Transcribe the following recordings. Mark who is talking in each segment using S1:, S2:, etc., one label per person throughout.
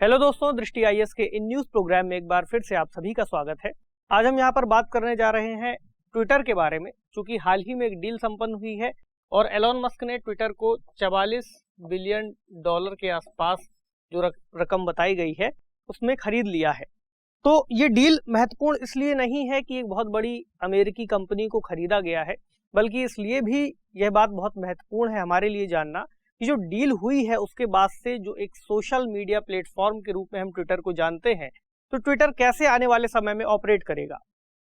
S1: Hello दोस्तों, दृष्टि IAS के इन न्यूज प्रोग्राम में एक बार फिर से आप सभी का स्वागत है। आज हम यहाँ पर बात करने जा रहे हैं ट्विटर के बारे में, क्योंकि हाल ही में एक डील संपन्न हुई है और एलोन मस्क ने ट्विटर को 44 बिलियन डॉलर के आसपास जो रकम बताई गई है उसमें खरीद लिया है। तो ये डील महत्वपूर्ण इसलिए नहीं है कि एक बहुत बड़ी अमेरिकी कंपनी को खरीदा गया है, बल्कि इसलिए भी यह बात बहुत महत्वपूर्ण है हमारे लिए जानना कि जो डील हुई है उसके बाद से जो एक सोशल मीडिया प्लेटफॉर्म के रूप में हम ट्विटर को जानते हैं, तो ट्विटर कैसे आने वाले समय में ऑपरेट करेगा।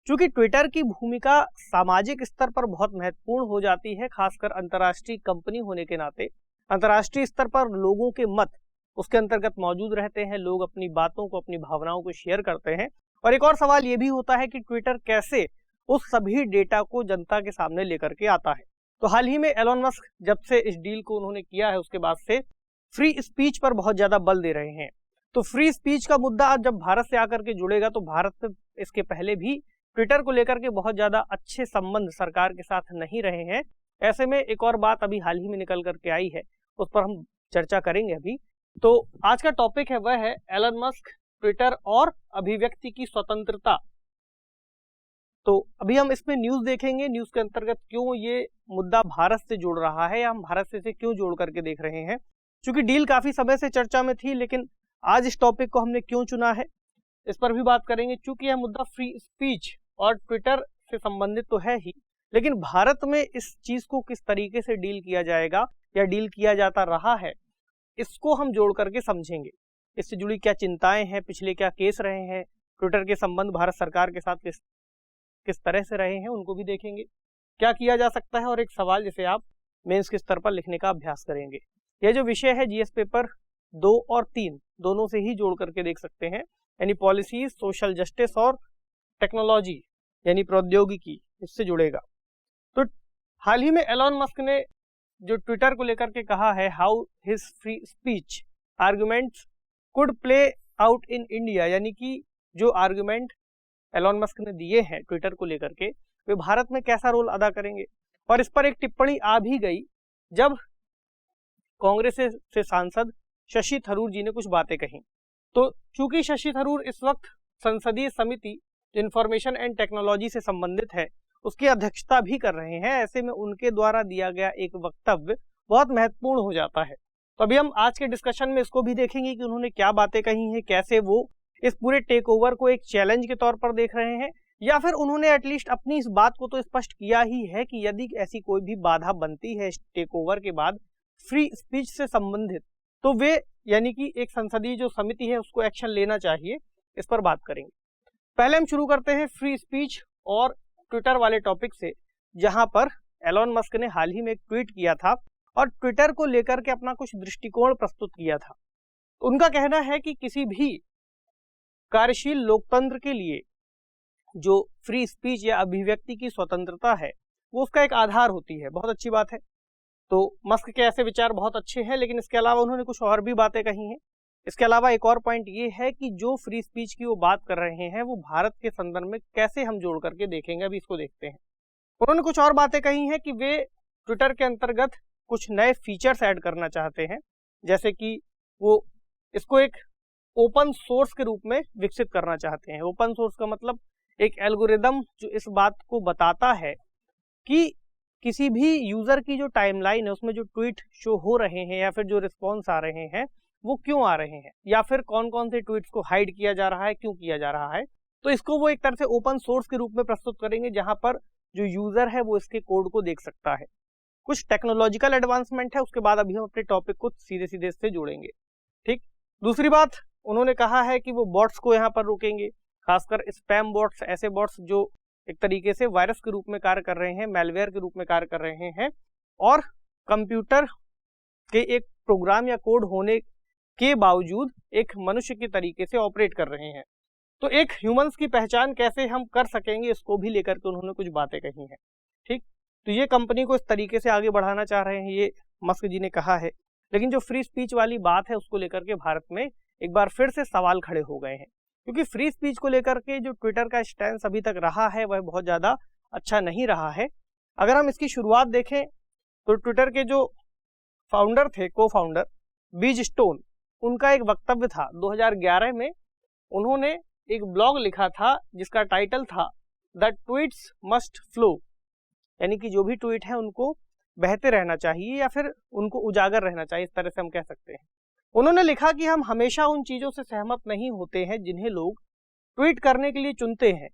S1: क्योंकि ट्विटर की भूमिका सामाजिक स्तर पर बहुत महत्वपूर्ण हो जाती है, खासकर अंतर्राष्ट्रीय कंपनी होने के नाते। अंतर्राष्ट्रीय स्तर पर लोगों के मत उसके अंतर्गत मौजूद रहते हैं, लोग अपनी बातों को, अपनी भावनाओं को शेयर करते हैं। और एक और सवाल ये भी होता है कि ट्विटर कैसे उस सभी डेटा को जनता के सामने लेकर के आता है। तो हाल ही में एलोन मस्क जब से इस डील को उन्होंने किया है उसके बाद से फ्री स्पीच पर बहुत ज्यादा बल दे रहे हैं। तो फ्री स्पीच का मुद्दा आज जब भारत से आकर के जुड़ेगा, तो भारत में इसके पहले भी ट्विटर को लेकर के बहुत ज्यादा अच्छे संबंध सरकार के साथ नहीं रहे हैं। ऐसे में एक और बात अभी हाल ही में निकल करके आई है, उस पर हम चर्चा करेंगे अभी। तो आज का टॉपिक है वह है एलोन मस्क, ट्विटर और अभिव्यक्ति की स्वतंत्रता। तो अभी हम इसमें न्यूज देखेंगे, न्यूज के अंतर्गत क्यों ये मुद्दा भारत से जुड़ रहा है या हम भारत से इसे क्यों जोड़ करके देख रहे हैं। क्योंकि डील काफी समय से चर्चा में थी, लेकिन आज इस टॉपिक को हमने क्यों चुना है इस पर भी बात करेंगे। क्योंकि यह मुद्दा फ्री स्पीच और ट्विटर से संबंधित तो है ही, लेकिन भारत में इस चीज को किस तरीके से डील किया जाएगा या डील किया जाता रहा है, इसको हम जोड़ करके समझेंगे। इससे जुड़ी क्या चिंताएं हैं, पिछले क्या केस रहे हैं, ट्विटर के संबंध भारत सरकार के साथ किस तरह से रहे हैं, उनको भी देखेंगे। क्या किया जा सकता है और एक सवाल जिसे आप मेंस के स्तर पर लिखने का अभ्यास करेंगे। यह जो विषय है जीएस पेपर 2 और 3 दोनों से ही जोड़ करके देख सकते हैं, यानी पॉलिसीज, सोशल जस्टिस और टेक्नोलॉजी यानी प्रौद्योगिकी, इससे जुड़ेगा। तो हाल ही में एलोन मस्क ने जो ट्विटर को लेकर के कहा है, how his free speech arguments could play out in India, यानी कि जो आर्गुमेंट एलोन मस्क ने दिए हैं ट्विटर को लेकर के, वे भारत में कैसा रोल अदा करेंगे। और इस पर एक टिप्पणी आ भी गई जब कांग्रेस से सांसद शशि थरूर जी ने कुछ बातें कही। तो चूंकि शशि थरूर इस वक्त संसदीय समिति इंफॉर्मेशन एंड टेक्नोलॉजी से संबंधित है, उसकी अध्यक्षता भी कर रहे हैं, ऐसे में उनके द्वारा दिया गया एक वक्तव्य बहुत महत्वपूर्ण हो जाता है। तो अभी हम आज के डिस्कशन में इसको भी देखेंगे कि उन्होंने क्या बातें कही हैं, कैसे वो इस पूरे टेक ओवर को एक चैलेंज के तौर पर देख रहे हैं, या फिर उन्होंने एटलीस्ट अपनी इस बात को तो स्पष्ट किया ही है कि यदि ऐसी कोई भी बाधा बनती है इस टेक ओवर के बाद फ्री स्पीच से संबंधित, तो वे यानी कि एक संसदीय जो समिति है उसको एक्शन लेना चाहिए। इस पर बात करेंगे। पहले हम शुरू करते हैं फ्री स्पीच और ट्विटर वाले टॉपिक से, जहां पर एलोन मस्क ने हाल ही में एक ट्वीट किया था और ट्विटर को लेकर के अपना कुछ दृष्टिकोण प्रस्तुत किया था। उनका कहना है कि किसी भी कार्यशील लोकतंत्र के लिए जो फ्री स्पीच या अभिव्यक्ति की स्वतंत्रता है वो उसका एक आधार होती है। बहुत अच्छी बात है। तो मस्क के ऐसे विचार बहुत अच्छे हैं, लेकिन इसके अलावा उन्होंने कुछ और भी बातें कही हैं। इसके अलावा एक और पॉइंट ये है कि जो फ्री स्पीच की वो बात कर रहे हैं वो भारत के संदर्भ में कैसे हम जोड़ करके देखेंगे, अभी इसको देखते हैं। उन्होंने कुछ और बातें कही हैं कि वे ट्विटर के अंतर्गत कुछ नए फीचर्स ऐड करना चाहते हैं, जैसे कि वो इसको एक ओपन सोर्स के रूप में विकसित करना चाहते हैं। ओपन सोर्स का मतलब एक एल्गोरिदम जो इस बात को बताता है कि किसी भी यूजर की जो टाइमलाइन है उसमें जो ट्वीट शो हो रहे हैं या फिर जो रिस्पॉन्स आ रहे हैं वो क्यों आ रहे हैं, या फिर कौन कौन से ट्वीट्स को हाइड किया जा रहा है, क्यों किया जा रहा है। तो इसको वो एक तरह से ओपन सोर्स के रूप में प्रस्तुत करेंगे, जहां पर जो यूजर है वो इसके कोड को देख सकता है। कुछ टेक्नोलॉजिकल एडवांसमेंट है, उसके बाद अभी हम अपने टॉपिक को सीधे सीधे इससे जोड़ेंगे। ठीक। दूसरी बात उन्होंने कहा है कि वो बॉट्स को यहाँ पर रोकेंगे, खासकर स्पैम बॉट्स, ऐसे बॉट्स जो एक तरीके से वायरस के रूप में कार्य कर रहे हैं, मैलवेयर के रूप में कार्य कर रहे हैं और कंप्यूटर के एक प्रोग्राम या कोड होने के बावजूद एक मनुष्य के तरीके से ऑपरेट कर रहे हैं। तो एक ह्यूमंस की पहचान कैसे हम कर सकेंगे, इसको भी लेकर के उन्होंने कुछ बातें कही हैं। ठीक। तो ये कंपनी को इस तरीके से आगे बढ़ाना चाह रहे हैं, ये मस्क जी ने कहा है। लेकिन जो फ्री स्पीच वाली बात है उसको लेकर के भारत में एक बार फिर से सवाल खड़े हो गए हैं, क्योंकि फ्री स्पीच को लेकर के जो ट्विटर का स्टैंस अभी तक रहा है वह बहुत ज्यादा अच्छा नहीं रहा है। अगर हम इसकी शुरुआत देखें तो ट्विटर के जो फाउंडर थे, को फाउंडर बीज स्टोन, उनका एक वक्तव्य था 2011 में। उन्होंने एक ब्लॉग लिखा था जिसका टाइटल था द ट्वीट्स मस्ट फ्लो, यानी कि जो भी ट्वीट है उनको बहते रहना चाहिए या फिर उनको उजागर रहना चाहिए, इस तरह से हम कह सकते हैं। उन्होंने लिखा कि हम हमेशा उन चीजों से सहमत नहीं होते हैं जिन्हें लोग ट्वीट करने के लिए चुनते हैं,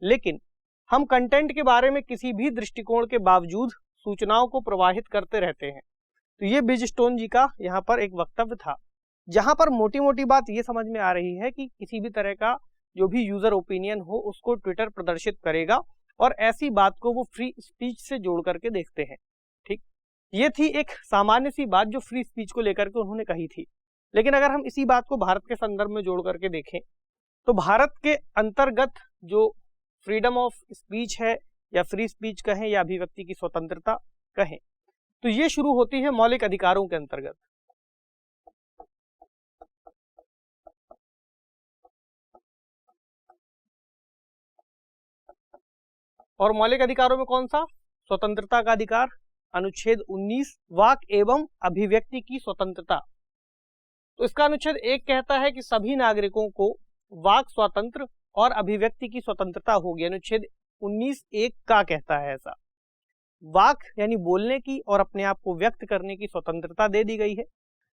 S1: लेकिन हम कंटेंट के बारे में किसी भी दृष्टिकोण के बावजूद सूचनाओं को प्रवाहित करते रहते हैं। तो ये ब्रिजस्टोन जी का यहाँ पर एक वक्तव्य था, जहां पर मोटी मोटी बात ये समझ में आ रही है कि किसी भी तरह का जो भी यूजर ओपिनियन हो उसको ट्विटर प्रदर्शित करेगा और ऐसी बात को वो फ्री स्पीच से जोड़ करके देखते हैं। ठीक, ये थी एक सामान्य सी बात जो फ्री स्पीच को लेकर के उन्होंने कही थी। लेकिन अगर हम इसी बात को भारत के संदर्भ में जोड़ करके देखें तो भारत के अंतर्गत जो फ्रीडम ऑफ स्पीच है या फ्री स्पीच कहें या अभिव्यक्ति की स्वतंत्रता कहें, तो ये शुरू होती है मौलिक अधिकारों के अंतर्गत। और मौलिक अधिकारों में कौन सा? स्वतंत्रता का अधिकार, अनुच्छेद 19 वाक एवं अभिव्यक्ति की स्वतंत्रता। तो इसका अनुच्छेद 1 कहता है कि सभी नागरिकों को वाक स्वतंत्र और अभिव्यक्ति की स्वतंत्रता होगी। अनुच्छेद 19(1) का कहता है ऐसा। वाक यानी बोलने की और अपने आप को व्यक्त करने की स्वतंत्रता दे दी गई है।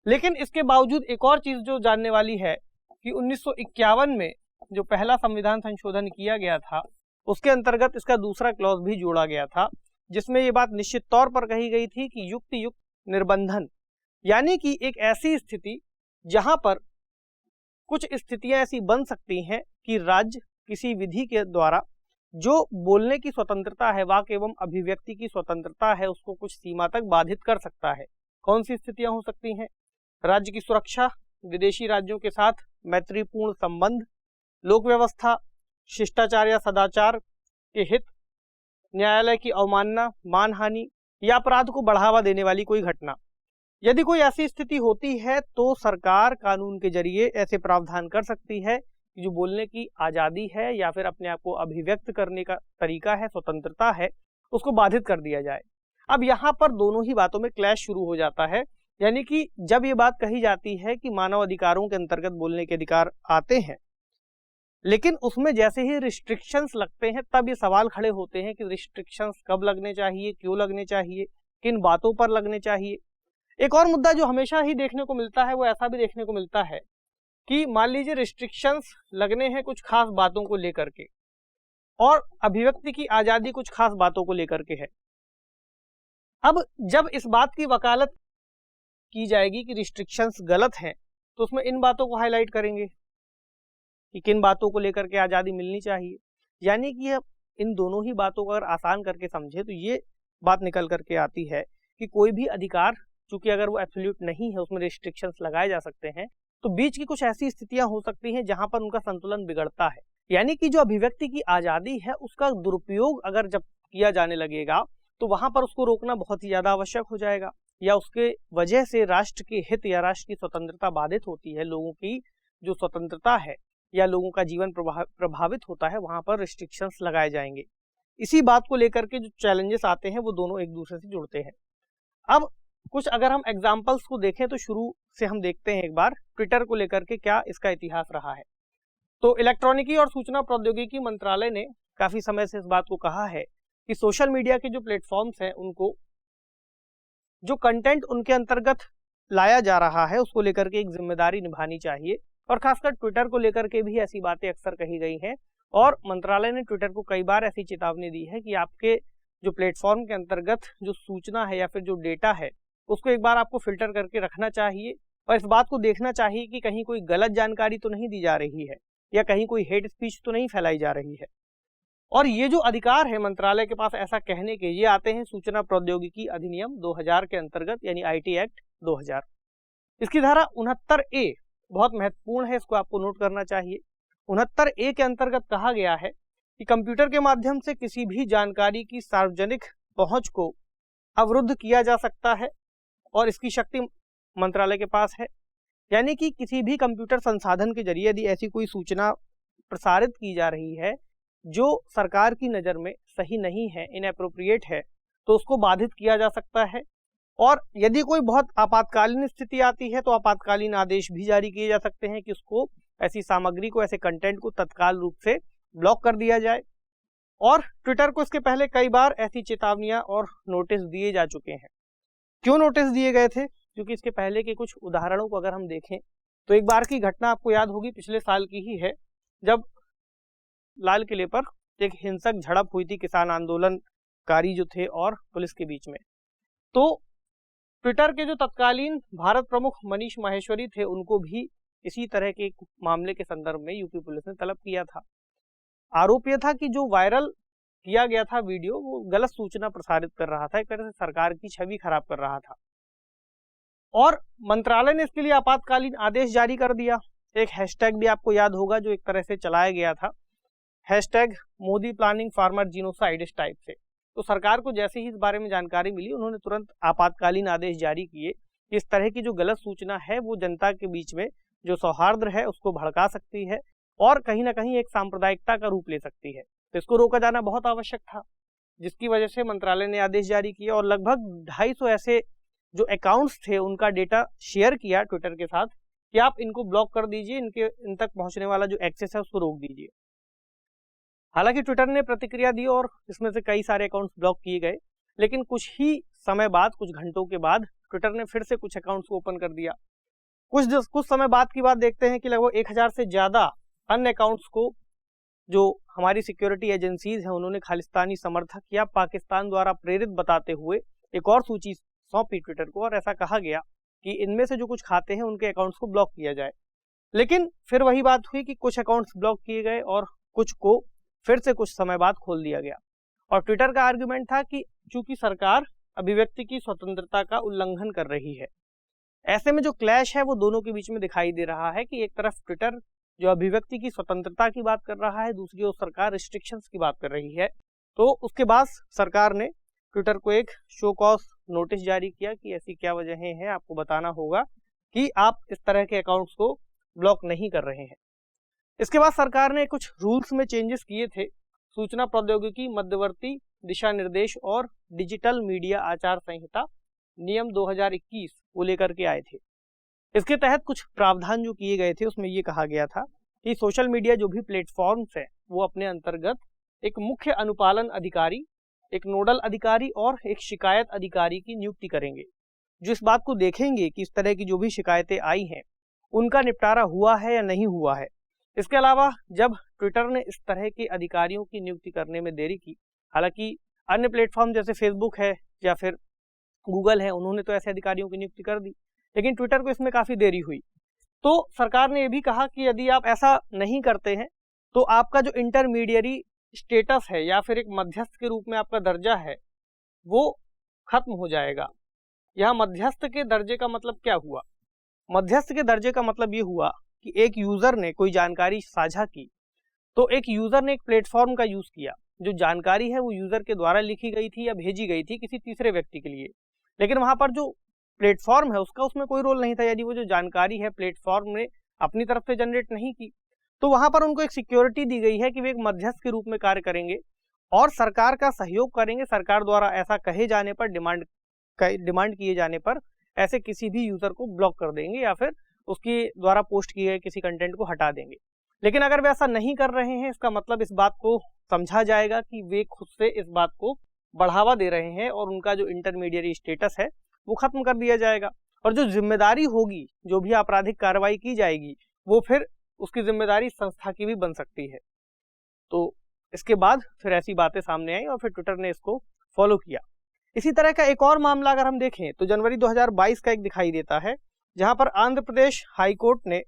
S1: लेकिन इसके बावजूद एक और चीज जो जानने वाली है कि 1951 में जो पहला संविधान संशोधन किया गया था उसके अंतर्गत इसका दूसरा क्लॉज भी जोड़ा गया था, जिसमें ये बात निश्चित तौर पर कही गई थी कि युक्त निर्बंधन, यानी कि एक ऐसी स्थिति जहां पर कुछ स्थितियां ऐसी बन सकती हैं कि राज्य किसी विधि के द्वारा जो बोलने की स्वतंत्रता है, वाक एवं अभिव्यक्ति की स्वतंत्रता है, उसको कुछ सीमा तक बाधित कर सकता है। कौन सी स्थितियां हो सकती हैं? राज्य की सुरक्षा, विदेशी राज्यों के साथ मैत्रीपूर्ण संबंध, लोक व्यवस्था, शिष्टाचार या सदाचार के हित, न्यायालय की अवमानना, मानहानि या अपराध को बढ़ावा देने वाली कोई घटना। यदि कोई ऐसी स्थिति होती है तो सरकार कानून के जरिए ऐसे प्रावधान कर सकती है कि जो बोलने की आजादी है या फिर अपने आप को अभिव्यक्त करने का तरीका है, स्वतंत्रता है, उसको बाधित कर दिया जाए। अब यहाँ पर दोनों ही बातों में क्लैश शुरू हो जाता है, यानी कि जब ये बात कही जाती है कि मानव अधिकारों के अंतर्गत बोलने के अधिकार आते हैं, लेकिन उसमें जैसे ही रिस्ट्रिक्शंस लगते हैं तब ये सवाल खड़े होते हैं कि रिस्ट्रिक्शंस कब लगने चाहिए, क्यों लगने चाहिए, किन बातों पर लगने चाहिए। एक और मुद्दा जो हमेशा ही देखने को मिलता है वो ऐसा भी देखने को मिलता है कि मान लीजिए रिस्ट्रिक्शंस लगने हैं कुछ खास बातों को लेकर के और अभिव्यक्ति की आजादी कुछ खास बातों को लेकर के है। अब जब इस बात की वकालत की जाएगी कि रिस्ट्रिक्शंस गलत हैं तो उसमें इन बातों को हाईलाइट करेंगे कि किन बातों को लेकर के आजादी मिलनी चाहिए। यानी कि अब इन दोनों ही बातों को अगर आसान करके समझे तो ये बात निकल करके आती है कि कोई भी अधिकार चूंकि अगर वो एब्सोल्यूट नहीं है उसमें रिस्ट्रिक्शंस लगाए जा सकते हैं, तो बीच की कुछ ऐसी स्थितियां हो सकती हैं जहां पर उनका संतुलन बिगड़ता है। यानी कि जो अभिव्यक्ति की आजादी है उसका दुरुपयोग अगर जब किया जाने लगेगा तो वहां पर उसको रोकना बहुत ही ज्यादा आवश्यक हो जाएगा, या उसके वजह से राष्ट्र के हित या राष्ट्र की स्वतंत्रता बाधित होती है, लोगों की जो स्वतंत्रता है या लोगों का जीवन प्रभावित होता है, वहां पर रिस्ट्रिक्शंस लगाए जाएंगे। इसी बात को लेकर के जो चैलेंजेस आते हैं वो दोनों एक दूसरे से जुड़ते हैं। अब कुछ अगर हम एग्जाम्पल्स को देखें तो शुरू से हम देखते हैं एक बार ट्विटर को लेकर के क्या इसका इतिहास रहा है। तो इलेक्ट्रॉनिकी और सूचना प्रौद्योगिकी मंत्रालय ने काफी समय से इस बात को कहा है कि सोशल मीडिया के जो प्लेटफॉर्म्स हैं उनको जो कंटेंट उनके अंतर्गत लाया जा रहा है उसको लेकर के एक जिम्मेदारी निभानी चाहिए, और खासकर ट्विटर को लेकर के भी ऐसी बातें अक्सर कही गई हैं। और मंत्रालय ने ट्विटर को कई बार ऐसी चेतावनी दी है कि आपके जो प्लेटफॉर्म के अंतर्गत जो सूचना है या फिर जो डेटा है उसको एक बार आपको फिल्टर करके रखना चाहिए और इस बात को देखना चाहिए कि कहीं कोई गलत जानकारी तो नहीं दी जा रही है या कहीं कोई हेट स्पीच तो नहीं फैलाई जा रही है। और ये जो अधिकार है मंत्रालय के पास ऐसा कहने के, ये आते हैं सूचना प्रौद्योगिकी अधिनियम 2000 के अंतर्गत, यानी IT एक्ट 2000। इसकी धारा 69A बहुत महत्वपूर्ण है, इसको आपको नोट करना चाहिए। 69A के अंतर्गत कहा गया है कि कंप्यूटर के माध्यम से किसी भी जानकारी की सार्वजनिक पहुंच को अवरुद्ध किया जा सकता है और इसकी शक्ति मंत्रालय के पास है। यानी कि किसी भी कंप्यूटर संसाधन के जरिए यदि ऐसी कोई सूचना प्रसारित की जा रही है जो सरकार की नज़र में सही नहीं है, इनएप्रोप्रिएट है, तो उसको बाधित किया जा सकता है और यदि कोई बहुत आपातकालीन स्थिति आती है तो आपातकालीन आदेश भी जारी किए जा सकते हैं कि उसको ऐसी सामग्री को, ऐसे कंटेंट को तत्काल रूप से ब्लॉक कर दिया जाए। और ट्विटर को इसके पहले कई बार ऐसी चेतावनियां और नोटिस दिए जा चुके हैं। क्यों नोटिस दिए गए थे? क्योंकि इसके पहले के कुछ उदाहरणों को अगर हम देखें तो एक बार की घटना आपको याद होगी, पिछले साल की ही है, जब लाल किले पर एक हिंसक झड़प हुई थी किसान आंदोलनकारी जो थे और पुलिस के बीच में। तो ट्विटर के जो तत्कालीन भारत प्रमुख मनीष माहेश्वरी थे, उनको भी इसी तरह के मामले के संदर्भ में यूपी पुलिस ने तलब किया था। आरोप यह था कि जो वायरल किया गया था वीडियो, वो गलत सूचना प्रसारित कर रहा था, एक तरह से सरकार की छवि खराब कर रहा था। और मंत्रालय ने इसके लिए आपातकालीन आदेश जारी कर दिया। एक हैशटैग भी आपको याद होगा जो एक तरह से चलाया गया था, hashtag Modi planning farmer genocide, इस टाइप से। तो सरकार को जैसे ही इस बारे में जानकारी मिली, उन्होंने तुरंत आपातकालीन आदेश जारी किए कि इस तरह की जो गलत सूचना है वो जनता के बीच में जो सौहार्द है उसको भड़का सकती है और कहीं ना कहीं एक सांप्रदायिकता का रूप ले सकती है। तो इसको रोका जाना बहुत आवश्यक था, जिसकी वजह से मंत्रालय ने आदेश जारी किया और लगभग 250 ऐसे जो अकाउंट्स थे उनका डेटा शेयर किया ट्विटर के साथ कि आप इनको ब्लॉक कर दीजिए, इन तक पहुंचने वाला जो एक्सेस है उसको रोक दीजिए। हालांकि ट्विटर ने प्रतिक्रिया दी और इसमें से कई सारे अकाउंट्स ब्लॉक किए गए, लेकिन कुछ ही समय बाद, कुछ घंटों के बाद ट्विटर ने फिर से कुछ अकाउंट्स को ओपन कर दिया। कुछ समय बाद की बात देखते हैं कि लगभग 1000 से ज्यादा अन्य अकाउंट्स को जो हमारी सिक्योरिटी एजेंसीज हैं उन्होंने खालिस्तानी समर्थक या पाकिस्तान द्वारा प्रेरित बताते हुए एक और सूची सौंपी ट्विटर को और ऐसा कहा गया कि इनमें से जो कुछ खाते हैं उनके अकाउंट्स को ब्लॉक किया जाए। लेकिन फिर वही बात हुई कि कुछ अकाउंट्स ब्लॉक किए गए और कुछ को फिर से कुछ समय बाद खोल दिया गया। और ट्विटर का आर्गुमेंट था कि चूंकि सरकार अभिव्यक्ति की स्वतंत्रता का उल्लंघन कर रही है। ऐसे में जो क्लैश है वो दोनों के बीच में दिखाई दे रहा है कि एक तरफ ट्विटर जो अभिव्यक्ति की स्वतंत्रता की बात कर रहा है, दूसरी ओर सरकार रिस्ट्रिक्शंस की बात कर रही है। तो उसके बाद सरकार ने ट्विटर को एक शो कॉज नोटिस जारी किया कि ऐसी क्या वजहें हैं, आपको बताना होगा कि आप इस तरह के अकाउंट्स को ब्लॉक नहीं कर रहे हैं। इसके बाद सरकार ने कुछ रूल्स में चेंजेस किए थे। सूचना प्रौद्योगिकी मध्यवर्ती दिशा निर्देश और डिजिटल मीडिया आचार संहिता नियम 2021 को लेकर के आए थे। इसके तहत कुछ प्रावधान जो किए गए थे उसमें ये कहा गया था कि सोशल मीडिया जो भी प्लेटफॉर्म्स है वो अपने अंतर्गत एक मुख्य अनुपालन अधिकारी, एक नोडल अधिकारी और एक शिकायत अधिकारी की नियुक्ति करेंगे, जो इस बात को देखेंगे कि इस तरह की जो भी शिकायतें आई हैं उनका निपटारा हुआ है या नहीं हुआ है। इसके अलावा जब ट्विटर ने इस तरह के अधिकारियों की नियुक्ति करने में देरी की, हालांकि अन्य प्लेटफॉर्म जैसे फेसबुक है या फिर गूगल है, उन्होंने तो ऐसे अधिकारियों की नियुक्ति कर दी, लेकिन ट्विटर को इसमें काफी देरी हुई। तो सरकार ने यह भी कहा कि यदि आप ऐसा नहीं करते हैं तो आपका जो इंटरमीडियरी स्टेटस है या फिर एक मध्यस्थ के रूप में आपका दर्जा है वो खत्म हो जाएगा। यहाँ मध्यस्थ के दर्जे का मतलब क्या हुआ? मध्यस्थ के दर्जे का मतलब ये हुआ कि एक यूजर ने कोई जानकारी साझा की, तो एक यूजर ने एक प्लेटफॉर्म का यूज किया, जो जानकारी है वो यूजर के द्वारा लिखी गई थी या भेजी गई थी किसी तीसरे व्यक्ति के लिए, लेकिन वहां पर जो प्लेटफॉर्म है उसका उसमें कोई रोल नहीं था। यदि वो जो जानकारी है प्लेटफॉर्म ने अपनी तरफ से जनरेट नहीं की, तो वहां पर उनको एक सिक्योरिटी दी गई है कि वे एक मध्यस्थ के रूप में कार्य करेंगे और सरकार का सहयोग करेंगे। सरकार द्वारा ऐसा कहे जाने पर, डिमांड किए जाने पर ऐसे किसी भी यूजर को ब्लॉक कर देंगे या फिर उसके द्वारा पोस्ट किए गए किसी कंटेंट को हटा देंगे। लेकिन अगर वे ऐसा नहीं कर रहे हैं, इसका मतलब इस बात को समझा जाएगा कि वे खुद से इस बात को बढ़ावा दे रहे हैं और उनका जो इंटरमीडियरी स्टेटस है वो खत्म कर दिया जाएगा। और जो जिम्मेदारी होगी, जो भी आपराधिक कार्रवाई की जाएगी, वो फिर उसकी जिम्मेदारी संस्था की भी बन सकती है। तो इसके बाद फिर ऐसी बातें सामने आई और फिर ट्विटर ने इसको फॉलो किया। इसी तरह का एक और मामला अगर हम देखें तो जनवरी 2022 का एक दिखाई देता है, जहां पर आंध्र प्रदेश हाईकोर्ट ने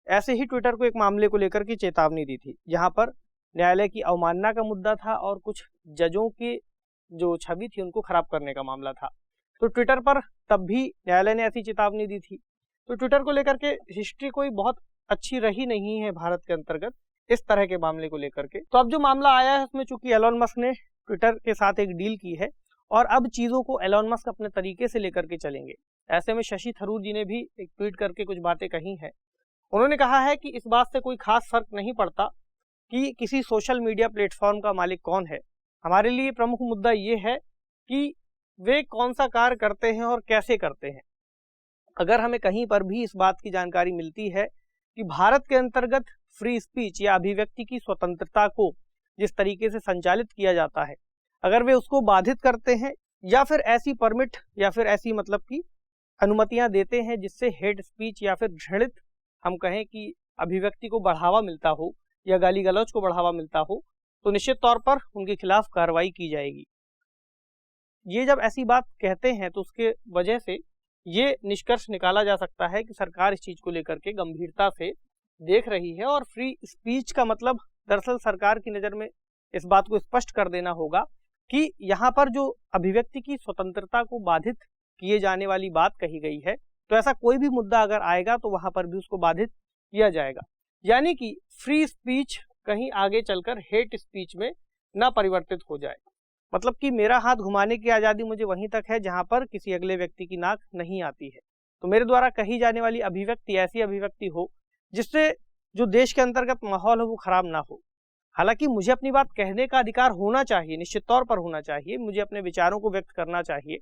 S1: ऐसे ही ट्विटर को एक मामले को लेकर के चेतावनी दी थी, जहां पर न्यायालय की अवमानना का मुद्दा था और कुछ जजों की जो छवि थी उनको खराब करने का मामला था। तो ट्विटर पर तब भी न्यायालय ने ऐसी चेतावनी दी थी। तो ट्विटर को लेकर के हिस्ट्री कोई बहुत अच्छी रही नहीं है भारत के अंतर्गत इस तरह के मामले को लेकर के। तो अब जो मामला आया है उसमें चूंकि एलोन मस्क ने ट्विटर के साथ एक डील की है और अब चीजों को एलोन मस्क अपने तरीके से लेकर के चलेंगे। ऐसे में शशि थरूर जी ने भी एक ट्वीट करके कुछ बातें कही हैं। उन्होंने कहा है कि इस बात से कोई खास फर्क नहीं पड़ता कि किसी सोशल मीडिया प्लेटफॉर्म का मालिक कौन है। हमारे लिए प्रमुख मुद्दा ये है कि वे कौन सा कार्य करते हैं और कैसे करते हैं। अगर हमें कहीं पर भी इस बात की जानकारी मिलती है कि भारत के अंतर्गत फ्री स्पीच या अभिव्यक्ति की स्वतंत्रता को जिस तरीके से संचालित किया जाता है, अगर वे उसको बाधित करते हैं या फिर ऐसी परमिट या फिर ऐसी मतलब की अनुमतियां देते हैं जिससे हेट स्पीच या फिर घृणित हम कहें कि अभिव्यक्ति को बढ़ावा मिलता हो या गाली गलौज को बढ़ावा मिलता हो, तो निश्चित तौर पर उनके खिलाफ कार्रवाई की जाएगी। ये जब ऐसी बात कहते हैं तो उसके वजह से ये निष्कर्ष निकाला जा सकता है कि सरकार इस चीज को लेकर के गंभीरता से देख रही है और फ्री स्पीच का मतलब दरअसल सरकार की नज़र में इस बात को स्पष्ट कर देना होगा कि यहाँ पर जो अभिव्यक्ति की स्वतंत्रता को बाधित किए जाने वाली बात कही गई है, तो ऐसा कोई भी मुद्दा अगर आएगा तो वहां पर भी उसको बाधित किया जाएगा। यानी कि फ्री स्पीच कहीं आगे चलकर हेट स्पीच में ना परिवर्तित हो जाए। मतलब कि मेरा हाथ घुमाने की आज़ादी मुझे वहीं तक है जहां पर किसी अगले व्यक्ति की नाक नहीं आती है। तो मेरे द्वारा कही जाने वाली अभिव्यक्ति ऐसी अभिव्यक्ति हो जिससे जो देश के अंतर्गत माहौल हो वो खराब ना हो। हालांकि मुझे अपनी बात कहने का अधिकार होना चाहिए, निश्चित तौर पर होना चाहिए। मुझे अपने विचारों को व्यक्त करना चाहिए,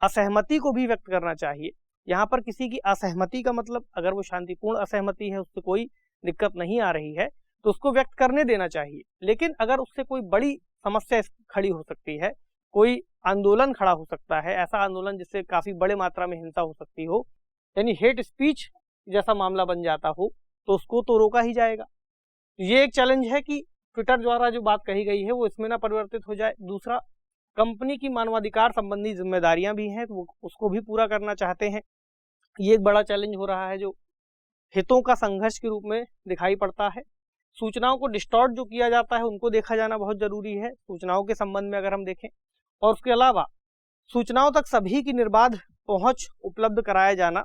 S1: असहमति को भी व्यक्त करना चाहिए। यहाँ पर किसी की असहमति का मतलब अगर वो शांतिपूर्ण असहमति है, उससे कोई दिक्कत नहीं आ रही है, तो उसको व्यक्त करने देना चाहिए। लेकिन अगर उससे कोई बड़ी समस्या खड़ी हो सकती है, कोई आंदोलन खड़ा हो सकता है, ऐसा आंदोलन जिससे काफी बड़े मात्रा में हिंसा हो सकती हो, यानी हेट स्पीच जैसा मामला बन जाता हो, तो उसको तो रोका ही जाएगा। ये एक चैलेंज है कि ट्विटर द्वारा जो बात कही गई है वो इसमें ना परिवर्तित हो जाए। दूसरा, कंपनी की मानवाधिकार संबंधी जिम्मेदारियां भी हैं, तो उसको भी पूरा करना चाहते हैं। ये एक बड़ा चैलेंज हो रहा है जो हितों का संघर्ष के रूप में दिखाई पड़ता है। सूचनाओं को डिस्टॉर्ट जो किया जाता है उनको देखा जाना बहुत जरूरी है सूचनाओं के संबंध में अगर हम देखें। और उसके अलावा सूचनाओं तक सभी की निर्बाध पहुंच उपलब्ध कराया जाना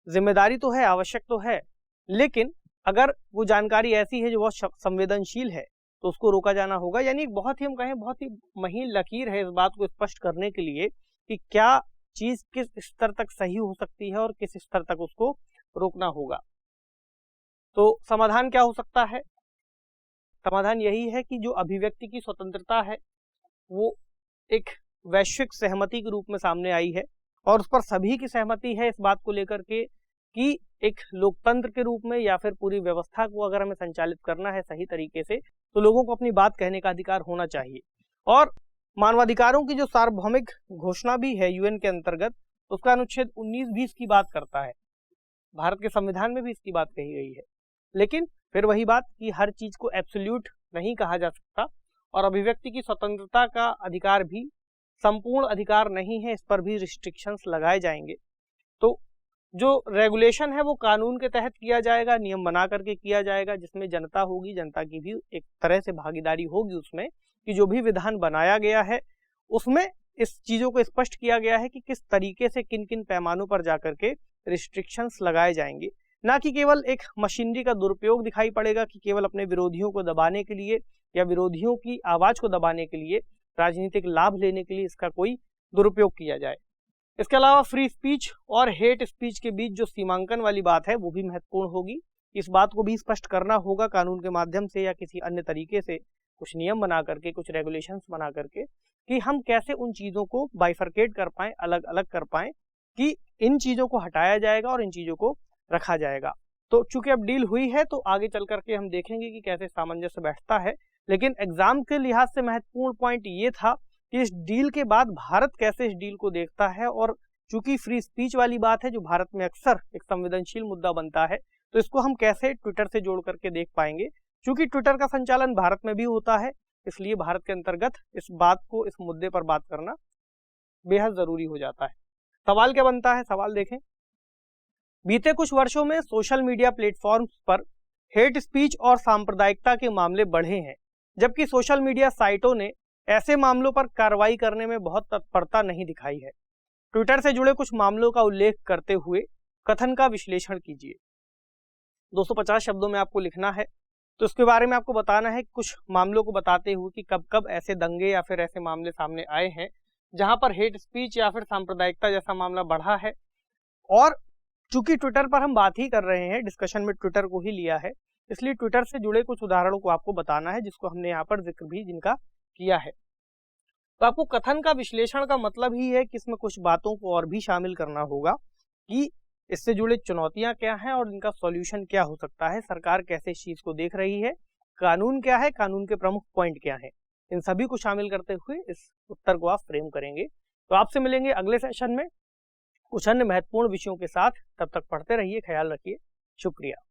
S1: जिम्मेदारी तो है, आवश्यक तो है, लेकिन अगर वो जानकारी ऐसी है जो बहुत संवेदनशील है तो उसको रोका जाना होगा। यानी बहुत ही हम कहें बहुत ही महीन लकीर है इस बात को स्पष्ट करने के लिए कि क्या चीज किस स्तर तक सही हो सकती है और किस स्तर तक उसको रोकना होगा। तो समाधान क्या हो सकता है? समाधान यही है कि जो अभिव्यक्ति की स्वतंत्रता है वो एक वैश्विक सहमति के रूप में सामने आई है और उस पर सभी की सहमति है इस बात को लेकर के कि एक लोकतंत्र के रूप में या फिर पूरी व्यवस्था को अगर हमें संचालित करना है सही तरीके से तो लोगों को अपनी बात कहने का अधिकार होना चाहिए। और मानवाधिकारों की जो सार्वभौमिक घोषणा भी है यूएन के अंतर्गत, उसका अनुच्छेद 19-20 की बात करता है। भारत के संविधान में भी इसकी बात कही गई है। लेकिन फिर वही बात कि हर चीज को एब्सोल्यूट नहीं कहा जा सकता और अभिव्यक्ति की स्वतंत्रता का अधिकार भी संपूर्ण अधिकार नहीं है, इस पर भी रिस्ट्रिक्शंस लगाए जाएंगे। तो जो रेगुलेशन है वो कानून के तहत किया जाएगा, नियम बना करके किया जाएगा, जिसमें जनता होगी, जनता की भी एक तरह से भागीदारी होगी उसमें कि जो भी विधान बनाया गया है उसमें इस चीजों को स्पष्ट किया गया है कि किस तरीके से किन किन पैमानों पर जाकर के रिस्ट्रिक्शंस लगाए जाएंगे। ना कि केवल एक मशीनरी का दुरुपयोग दिखाई पड़ेगा कि केवल अपने विरोधियों को दबाने के लिए या विरोधियों की आवाज को दबाने के लिए, राजनीतिक लाभ लेने के लिए इसका कोई दुरुपयोग किया जाए। इसके अलावा फ्री स्पीच और हेट स्पीच के बीच जो सीमांकन वाली बात है वो भी महत्वपूर्ण होगी। इस बात को भी स्पष्ट करना होगा कानून के माध्यम से या किसी अन्य तरीके से, कुछ नियम बना करके, कुछ रेगुलेशंस बना करके, कि हम कैसे उन चीजों को बाइफरकेट कर पाएं, अलग अलग कर पाएं कि इन चीजों को हटाया जाएगा और इन चीजों को रखा जाएगा। तो चूंकि अब डील हुई है तो आगे चल करके हम देखेंगे कि कैसे सामंजस्य बैठता है। लेकिन एग्जाम के लिहाज से महत्वपूर्ण पॉइंट ये था कि इस डील के बाद भारत कैसे इस डील को देखता है। और चूंकि फ्री स्पीच वाली बात है जो भारत में अक्सर एक संवेदनशील मुद्दा बनता है, तो इसको हम कैसे ट्विटर से जोड़ करके देख पाएंगे। चूंकि ट्विटर का संचालन भारत में भी होता है, इसलिए भारत के अंतर्गत इस बात को, इस मुद्दे पर बात करना बेहद जरूरी हो जाता है। सवाल क्या बनता है? सवाल देखें। बीते कुछ वर्षों में सोशल मीडिया प्लेटफॉर्म्स पर हेट स्पीच और सांप्रदायिकता के मामले बढ़े हैं, जबकि सोशल मीडिया साइटों ने ऐसे मामलों पर कार्रवाई करने में बहुत तत्परता नहीं दिखाई है। ट्विटर से जुड़े कुछ मामलों का उल्लेख करते हुए कथन का विश्लेषण कीजिए। 250 शब्दों में आपको लिखना है, तो इसके बारे में आपको बताना है कुछ मामलों को बताते हुए कि कब कब ऐसे दंगे या फिर ऐसे मामले सामने आए हैं जहां पर हेट स्पीच या फिर सांप्रदायिकता जैसा मामला बढ़ा है। और चूंकि ट्विटर पर हम बात ही कर रहे हैं, डिस्कशन में ट्विटर को ही लिया है, इसलिए ट्विटर से जुड़े कुछ उदाहरणों को आपको बताना है जिसको हमने यहाँ पर जिक्र भी जिनका किया है। तो आपको कथन का विश्लेषण का मतलब ही है कि इसमें कुछ बातों को और भी शामिल करना होगा कि इससे जुड़े चुनौतियां क्या हैं और इनका सॉल्यूशन क्या हो सकता है, सरकार कैसे इस चीज को देख रही है, कानून क्या है, कानून के प्रमुख पॉइंट क्या हैं, इन सभी को शामिल करते हुए इस उत्तर को आप फ्रेम करेंगे। तो आपसे मिलेंगे अगले सेशन में कुछ अन्य महत्वपूर्ण विषयों के साथ। तब तक पढ़ते रहिए, ख्याल रखिए, शुक्रिया।